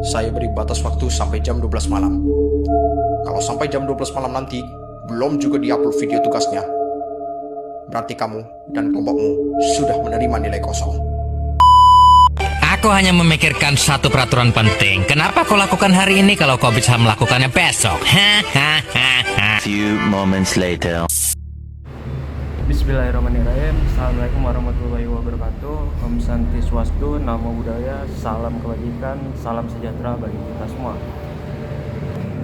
Saya beri batas waktu sampai jam 12 malam. Kalau sampai jam 12 malam nanti belum juga diupload video tugasnya, berarti kamu dan kelompokmu sudah menerima nilai kosong. Aku hanya memikirkan satu peraturan penting. Kenapa kau lakukan hari ini kalau kau bisa melakukannya besok? Few moments later. Bismillahirrahmanirrahim. Assalamualaikum warahmatullahi wabarakatuh. Om Santi Swastu, Namo Buddhaya, salam kebajikan, salam sejahtera bagi kita semua.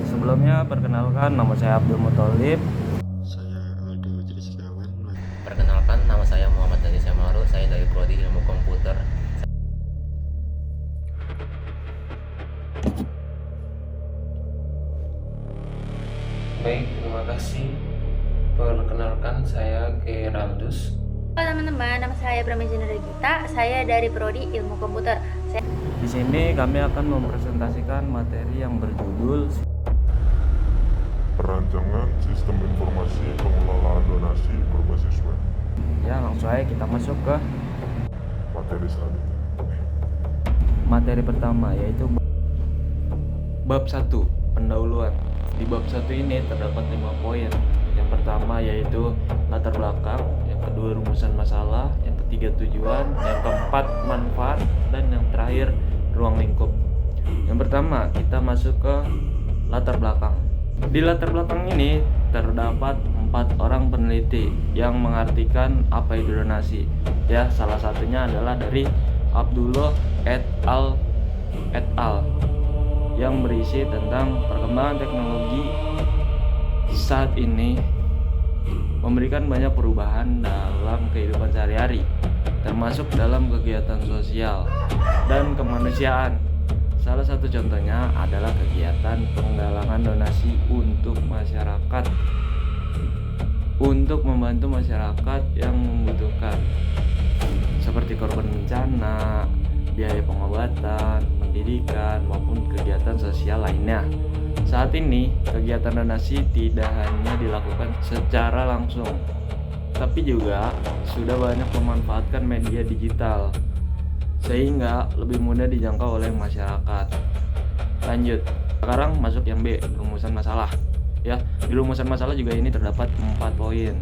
Sebelumnya perkenalkan, nama saya Abdul Muthalib. Saya Aldo Jadi Setiawan. Perkenalkan, nama saya Muhammad Dani Semaru. Saya dari Prodi Ilmu Komputer. Baik, terima kasih. Perkenalkan, saya Geraldus. Halo teman-teman, nama saya Pramesina Gita. Saya dari Prodi Ilmu Komputer. Di sini kami akan mempresentasikan materi yang berjudul Perancangan Sistem Informasi Pengelolaan Donasi Berbasis Web. Ya, langsung aja kita masuk ke Materi selanjutnya. materi pertama, yaitu bab 1, pendahuluan. Di bab 1 ini terdapat 5 poin. Yang pertama yaitu latar belakang, yang kedua rumusan masalah, yang ketiga tujuan, yang keempat manfaat, dan yang terakhir ruang lingkup. Yang pertama kita masuk ke latar belakang. Di latar belakang ini terdapat 4 orang peneliti yang mengartikan apa itu donasi. Ya, salah satunya adalah dari Abdullah et al. Yang berisi tentang perkembangan teknologi saat ini memberikan banyak perubahan dalam kehidupan sehari-hari, termasuk dalam kegiatan sosial dan kemanusiaan. Salah satu contohnya adalah kegiatan penggalangan donasi untuk masyarakat, untuk membantu masyarakat yang membutuhkan, seperti korban bencana, biaya pengobatan, pendidikan, maupun kegiatan sosial lainnya. Saat ini, kegiatan donasi tidak hanya dilakukan secara langsung, tapi juga sudah banyak memanfaatkan media digital, sehingga lebih mudah dijangkau oleh masyarakat. Lanjut, sekarang masuk yang B, rumusan masalah. Ya, di rumusan masalah juga ini terdapat 4 poin.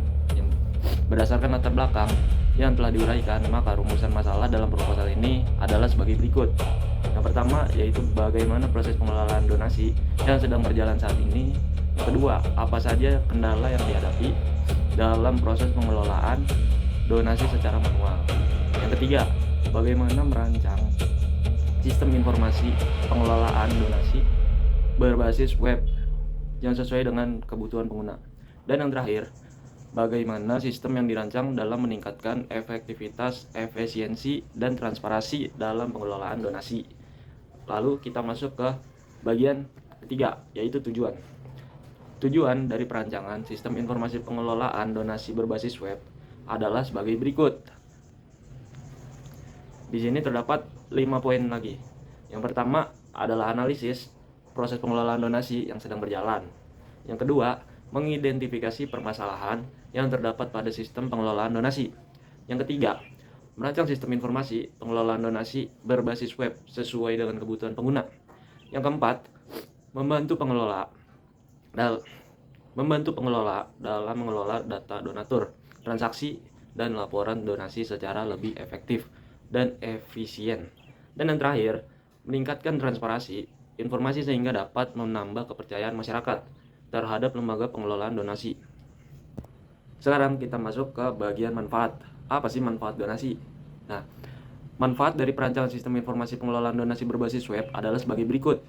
Berdasarkan latar belakang yang telah diuraikan, maka rumusan masalah dalam proposal ini adalah sebagai berikut. Yang pertama yaitu bagaimana proses pengelolaan donasi yang sedang berjalan saat ini. Yang kedua, apa saja kendala yang dihadapi dalam proses pengelolaan donasi secara manual. Yang ketiga, bagaimana merancang sistem informasi pengelolaan donasi berbasis web yang sesuai dengan kebutuhan pengguna. Dan yang terakhir, bagaimana sistem yang dirancang dalam meningkatkan efektivitas, efisiensi, dan transparansi dalam pengelolaan donasi. Lalu kita masuk ke bagian ketiga, yaitu tujuan. Tujuan dari perancangan sistem informasi pengelolaan donasi berbasis web adalah sebagai berikut. Di sini terdapat 5 poin lagi. Yang pertama adalah analisis proses pengelolaan donasi yang sedang berjalan. Yang kedua, mengidentifikasi permasalahan yang terdapat pada sistem pengelolaan donasi. Yang ketiga, merancang sistem informasi pengelolaan donasi berbasis web sesuai dengan kebutuhan pengguna. Yang keempat, membantu pengelola dalam mengelola data donatur, transaksi, dan laporan donasi secara lebih efektif dan efisien. Dan yang terakhir, meningkatkan transparansi informasi sehingga dapat menambah kepercayaan masyarakat terhadap lembaga pengelolaan donasi. Sekarang kita masuk ke bagian manfaat. Apa sih manfaat donasi? Nah, manfaat dari perancangan sistem informasi pengelolaan donasi berbasis web adalah sebagai berikut.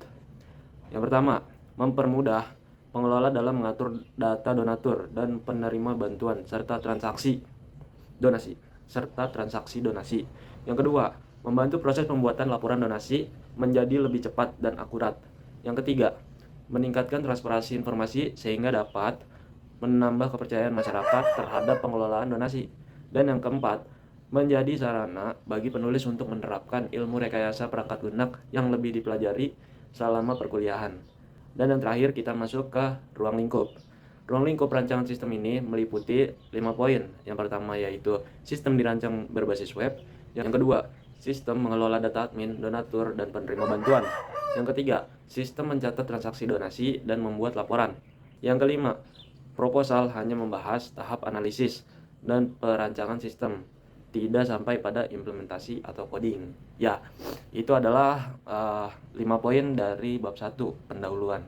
Yang pertama, mempermudah pengelola dalam mengatur data donatur dan penerima bantuan serta transaksi donasi. Yang kedua, membantu proses pembuatan laporan donasi menjadi lebih cepat dan akurat. Yang ketiga, meningkatkan transparansi informasi sehingga dapat menambah kepercayaan masyarakat terhadap pengelolaan donasi. Dan yang keempat, menjadi sarana bagi penulis untuk menerapkan ilmu rekayasa perangkat lunak yang lebih dipelajari selama perkuliahan. Dan yang terakhir kita masuk ke ruang lingkup. Ruang lingkup rancangan sistem ini meliputi 5 poin. Yang pertama yaitu sistem dirancang berbasis web. Yang kedua, sistem mengelola data admin, donatur, dan penerima bantuan. Yang ketiga, sistem mencatat transaksi donasi dan membuat laporan. Yang kelima, proposal hanya membahas tahap analisis dan perancangan sistem, tidak sampai pada implementasi atau coding. Ya, itu adalah 5 poin dari bab 1 pendahuluan.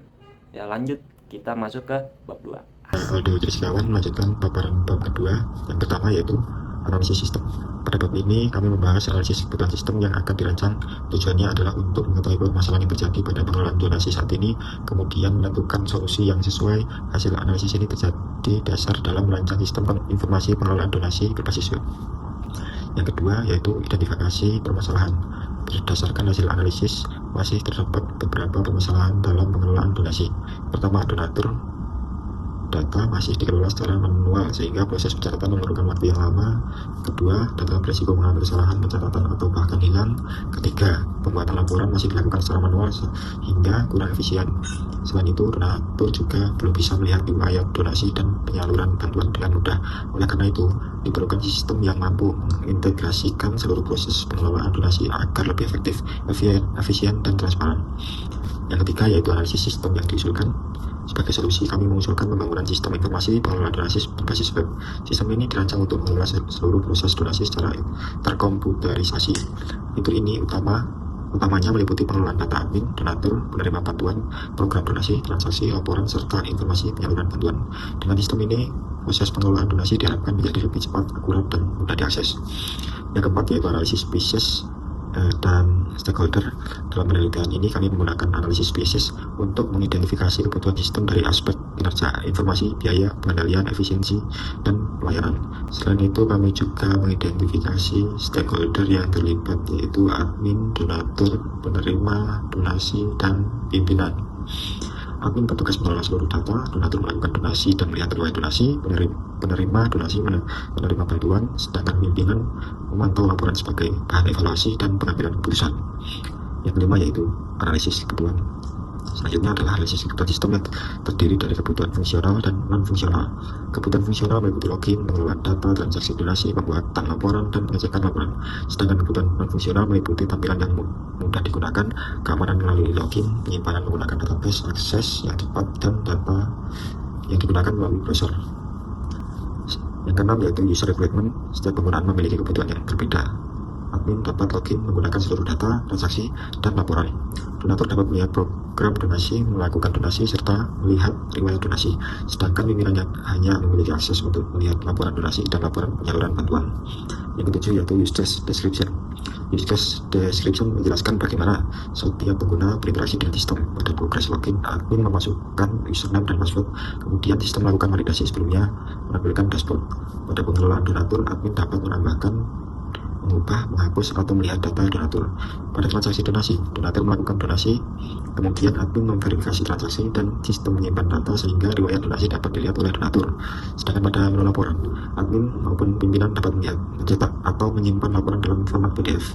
Ya, lanjut kita masuk ke bab 2. Aldo Trisgawan melanjutkan paparan bab kedua. Yang pertama yaitu analisis sistem. Pada bab ini kami membahas analisis kebutuhan sistem yang akan dirancang. Tujuannya adalah untuk mengetahui permasalahan yang terjadi pada pengelolaan donasi saat ini, kemudian menentukan solusi yang sesuai. Hasil analisis ini terjadi dasar dalam merancang sistem informasi pengelolaan donasi berbasis web. Yang kedua yaitu identifikasi permasalahan. Berdasarkan hasil analisis, masih terdapat beberapa permasalahan dalam pengelolaan donasi. Pertama, donatur data masih dikelola secara manual sehingga proses pencatatan memerlukan waktu yang lama. Kedua, data berisiko mengalami kesalahan pencatatan atau bahkan hilang. Ketiga, pembuatan laporan masih dilakukan secara manual sehingga kurang efisien. Selain itu, donatur juga belum bisa melihat riwayat donasi dan penyaluran bantuan dengan mudah. Oleh karena itu, diperlukan sistem yang mampu mengintegrasikan seluruh proses pengelolaan donasi agar lebih efektif, efisien, dan transparan. Yang ketiga yaitu analisis sistem yang diusulkan. Sebagai solusi, kami mengusulkan pembangunan sistem informasi pengelolaan donasi berbasis web. Sistem ini dirancang untuk mengelola seluruh proses donasi secara terkomputerisasi. Fitur ini utamanya meliputi pengelolaan data admin, donatur, penerima bantuan, program donasi, transaksi, laporan, serta informasi penyaluran bantuan. Dengan sistem ini, proses pengelolaan donasi diharapkan menjadi lebih cepat, akurat, dan mudah diakses. Yang keempat yaitu analisis spesies dan stakeholder. Dalam penelitian ini kami menggunakan analisis spesies untuk mengidentifikasi kebutuhan sistem dari aspek kinerja, informasi, biaya, pengendalian, efisiensi, dan pelayanan. Selain itu kami juga mengidentifikasi stakeholder yang terlibat yaitu admin, donatur, penerima donasi, dan pimpinan. Admin bertugas mengelola seluruh data, donatur melakukan donasi dan melihat riwayat donasi, penerima donasi menerima bantuan, sedangkan pimpinan memantau laporan sebagai bahan evaluasi dan pengambilan keputusan. Yang kelima yaitu analisis kebutuhan. Selanjutnya adalah analisis kebutuhan sistem yang terdiri dari kebutuhan fungsional dan non-fungsional. Kebutuhan fungsional meliputi login, pengelolaan data, transaksi donasi, pembuatan laporan, dan pengecekan laporan. Sedangkan kebutuhan non-fungsional meliputi tampilan yang mudah digunakan, keamanan melalui login, penyimpanan menggunakan database, akses yang cepat, dan data yang digunakan melalui browser. Yang keenam yaitu user requirement. Setiap penggunaan memiliki kebutuhan yang berbeda. Admin dapat login menggunakan seluruh data, transaksi, dan laporan. Donatur dapat melihat program donasi, melakukan donasi, serta melihat riwayat donasi. Sedangkan pimpinan hanya memiliki akses untuk melihat laporan donasi dan laporan penyaluran bantuan. Yang ketujuh yaitu use case description. Use case description menjelaskan bagaimana setiap pengguna berinteraksi dengan sistem. Pada progres login, admin memasukkan username dan password. Kemudian sistem melakukan validasi sebelumnya menampilkan dashboard. Pada pengelolaan donatur, admin dapat menambahkan, mengubah, menghapus, atau melihat data donatur. Pada transaksi donasi, donatur melakukan donasi, kemudian admin memverifikasi transaksi dan sistem menyimpan data sehingga riwayat donasi dapat dilihat oleh donatur. Sedangkan pada menu laporan, admin maupun pimpinan dapat melihat, mencetak, atau menyimpan laporan dalam format PDF.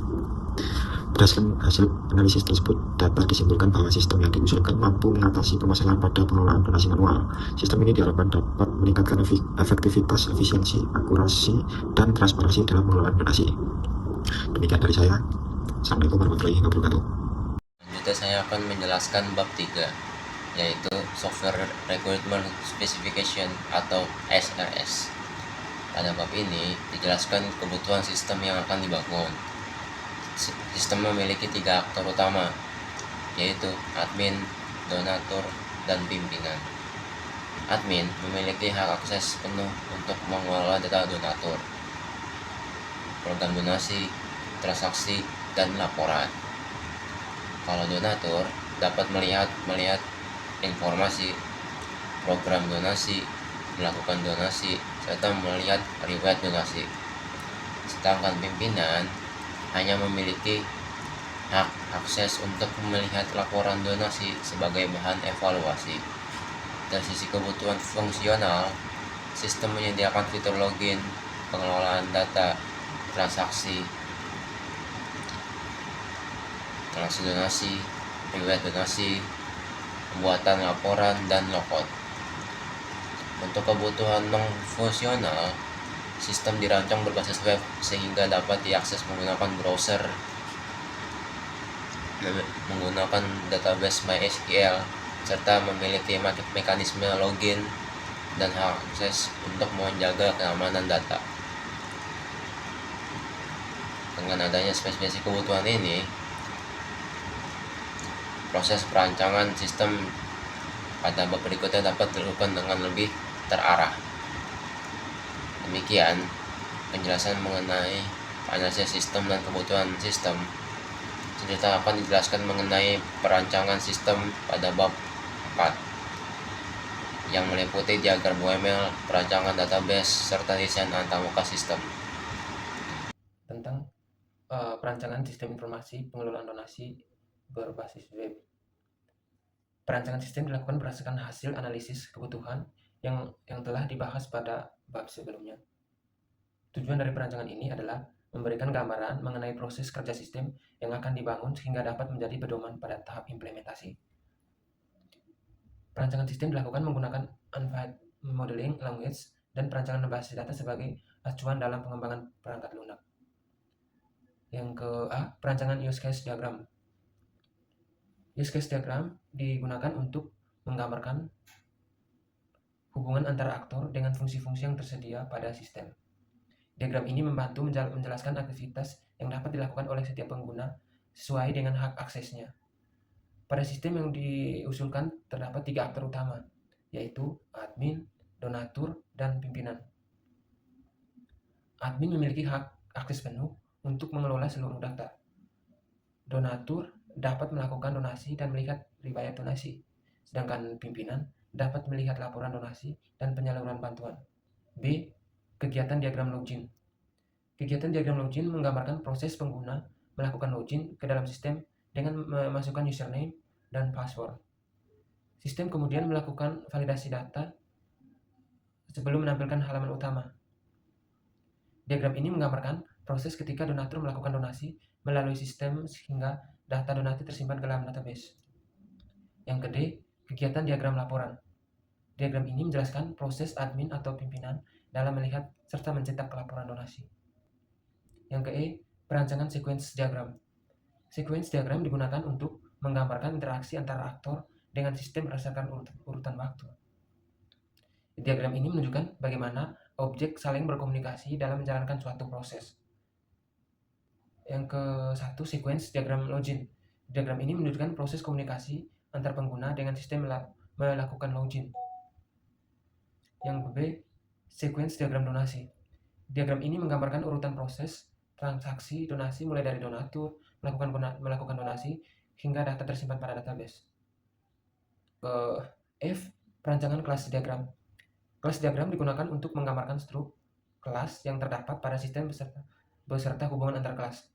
Berdasarkan hasil analisis tersebut, data disimpulkan bahwa sistem yang diusulkan mampu mengatasi permasalahan pada pengelolaan donasi manual. Sistem ini diharapkan dapat meningkatkan efektivitas, efisiensi, akurasi, dan transparansi dalam pengelolaan donasi. Demikian dari saya. Assalamualaikum warahmatullahi wabarakatuh. Selanjutnya saya akan menjelaskan bab 3, yaitu Software Requirement Specification atau SRS. Pada bab ini dijelaskan kebutuhan sistem yang akan dibangun. Sistem memiliki 3 aktor utama, yaitu admin, donatur, dan pimpinan. Admin memiliki hak akses penuh untuk mengelola data donatur, program donasi, transaksi, dan laporan. Kalau donatur dapat melihat informasi program donasi, melakukan donasi, serta melihat riwayat donasi. Sedangkan pimpinan hanya memiliki hak akses untuk melihat laporan donasi sebagai bahan evaluasi. Dari sisi kebutuhan fungsional, sistem menyediakan fitur login, pengelolaan data, transaksi donasi, riwayat donasi, pembuatan laporan, dan logout. Untuk kebutuhan non-fungsional, sistem dirancang berbasis web sehingga dapat diakses menggunakan browser. menggunakan database MySQL serta memiliki mekanisme login dan hak akses untuk menjaga keamanan data. Dengan adanya spesifikasi kebutuhan ini, proses perancangan sistem pada bab berikutnya dapat dilakukan dengan lebih terarah. Demikian penjelasan mengenai analisis sistem dan kebutuhan sistem. Selanjutnya akan dijelaskan mengenai perancangan sistem pada bab 4 yang meliputi diagram UML, perancangan database, serta desain antarmuka sistem. Tentang perancangan sistem informasi pengelolaan donasi berbasis web. Perancangan sistem dilakukan berdasarkan hasil analisis kebutuhan yang telah dibahas pada bab sebelumnya. Tujuan dari perancangan ini adalah memberikan gambaran mengenai proses kerja sistem yang akan dibangun sehingga dapat menjadi pedoman pada tahap implementasi. Perancangan sistem dilakukan menggunakan Unified Modeling Language dan perancangan berbasis data sebagai acuan dalam pengembangan perangkat lunak. Yang ke-A, perancangan use case diagram. Use case diagram digunakan untuk menggambarkan hubungan antara aktor dengan fungsi-fungsi yang tersedia pada sistem. Diagram ini membantu menjelaskan aktivitas yang dapat dilakukan oleh setiap pengguna sesuai dengan hak aksesnya. Pada sistem yang diusulkan terdapat 3 aktor utama, yaitu admin, donatur, dan pimpinan. Admin memiliki hak akses penuh untuk mengelola seluruh data. Donatur dapat melakukan donasi dan melihat riwayat donasi, sedangkan pimpinan dapat melihat laporan donasi dan penyaluran bantuan. B. Kegiatan diagram login. Kegiatan diagram login menggambarkan proses pengguna melakukan login ke dalam sistem dengan memasukkan username dan password. Sistem kemudian melakukan validasi data sebelum menampilkan halaman utama. Diagram ini menggambarkan proses ketika donatur melakukan donasi melalui sistem sehingga data donasi tersimpan ke dalam database. Yang ke D, kegiatan diagram laporan. Diagram ini menjelaskan proses admin atau pimpinan dalam melihat serta mencetak laporan donasi. Yang ke E, perancangan sequence diagram. Sequence diagram digunakan untuk menggambarkan interaksi antara aktor dengan sistem berdasarkan urutan waktu. Diagram ini menunjukkan bagaimana objek saling berkomunikasi dalam menjalankan suatu proses. Yang ke-1, sequence diagram login. Diagram ini menunjukkan proses komunikasi antar pengguna dengan sistem melakukan login. Yang B, sequence diagram donasi. Diagram ini menggambarkan urutan proses transaksi donasi mulai dari donatur, melakukan donasi, hingga data tersimpan pada database. F, perancangan kelas diagram. Kelas diagram digunakan untuk menggambarkan struktur kelas yang terdapat pada sistem beserta hubungan antar kelas.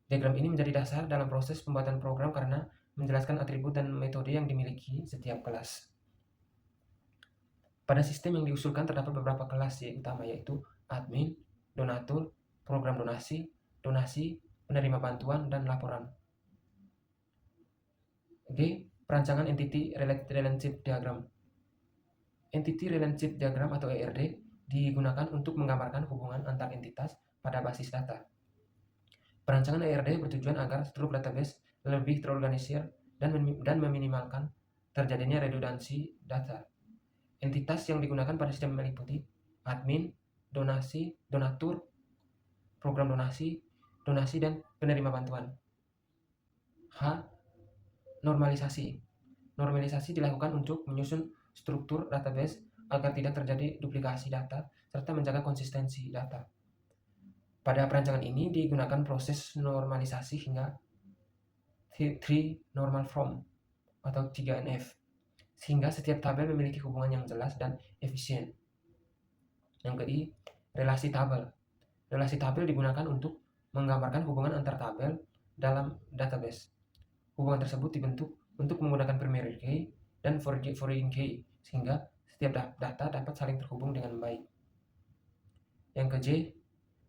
Diagram ini menjadi dasar dalam proses pembuatan program karena menjelaskan atribut dan metode yang dimiliki setiap kelas. Pada sistem yang diusulkan terdapat beberapa kelas utama, yaitu admin, donatur, program donasi, penerima bantuan, dan laporan. G, perancangan entity relationship diagram. Entity relationship diagram atau ERD digunakan untuk menggambarkan hubungan antar entitas pada basis data. Perancangan ERD bertujuan agar struktur database lebih terorganisir dan meminimalkan terjadinya redundansi data. Entitas yang digunakan pada sistem meliputi admin, donatur, program donasi, dan penerima bantuan. H, normalisasi. Normalisasi dilakukan untuk menyusun struktur database agar tidak terjadi duplikasi data serta menjaga konsistensi data. Pada perancangan ini digunakan proses normalisasi hingga 3 normal form atau 3NF sehingga setiap tabel memiliki hubungan yang jelas dan efisien. Yang ke I, relasi tabel. Relasi tabel digunakan untuk menggambarkan hubungan antar tabel dalam database. Hubungan tersebut dibentuk untuk menggunakan primary key dan foreign key sehingga setiap data dapat saling terhubung dengan baik. Yang ke J,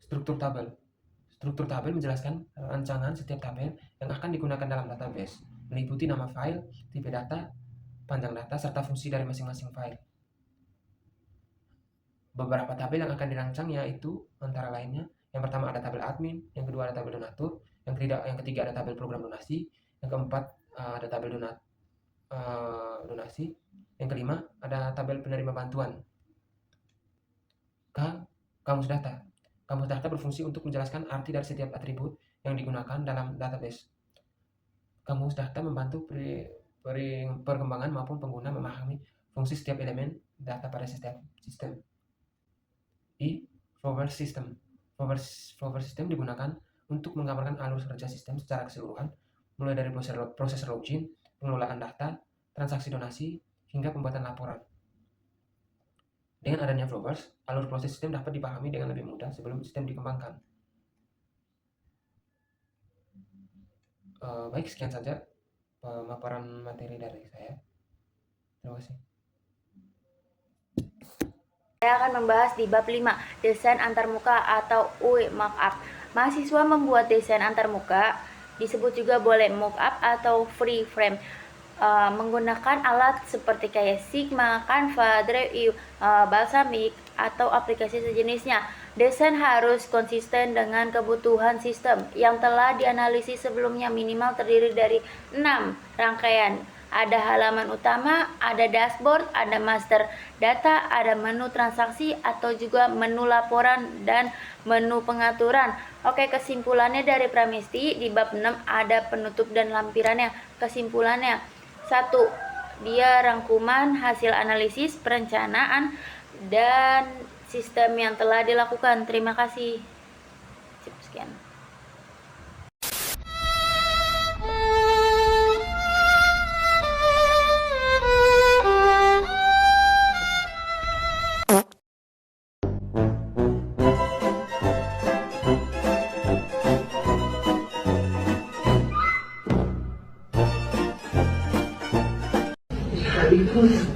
struktur tabel. Struktur tabel menjelaskan rancangan setiap tabel yang akan digunakan dalam database, meliputi nama file, tipe data, panjang data, serta fungsi dari masing-masing file. Beberapa tabel yang akan dirancang yaitu antara lainnya, yang pertama ada tabel admin, yang kedua ada tabel donatur, yang ketiga ada tabel program donasi, Yang keempat, ada tabel donasi. Yang kelima, ada tabel penerima bantuan. Kamus data. Kamus data berfungsi untuk menjelaskan arti dari setiap atribut yang digunakan dalam database. Kamus data membantu perkembangan maupun pengguna memahami fungsi setiap elemen data pada setiap sistem. Folder system. Folder system digunakan untuk menggambarkan alur kerja sistem secara keseluruhan, mulai dari proses login, pengelolaan data, transaksi donasi, hingga pembuatan laporan. Dengan adanya flowers, alur proses sistem dapat dipahami dengan lebih mudah sebelum sistem dikembangkan. Baik, sekian saja pemaparan materi dari saya. Terima kasih. Saya akan membahas di bab 5, desain antarmuka atau UI mockup. Mahasiswa membuat desain antarmuka, disebut juga boleh mockup atau freehand, menggunakan alat seperti kayak Sigma, Canva, Drive, Balsamiq, atau aplikasi sejenisnya. Desain harus konsisten dengan kebutuhan sistem yang telah dianalisis sebelumnya, minimal terdiri dari 6 rangkaian. Ada halaman utama, ada dashboard, ada master data, ada menu transaksi atau juga menu laporan dan menu pengaturan. Oke, kesimpulannya dari Pramesti di bab 6 ada penutup dan lampirannya. Kesimpulannya, 1. Dia rangkuman hasil analisis, perencanaan, dan sistem yang telah dilakukan. Terima kasih. Sekian. Because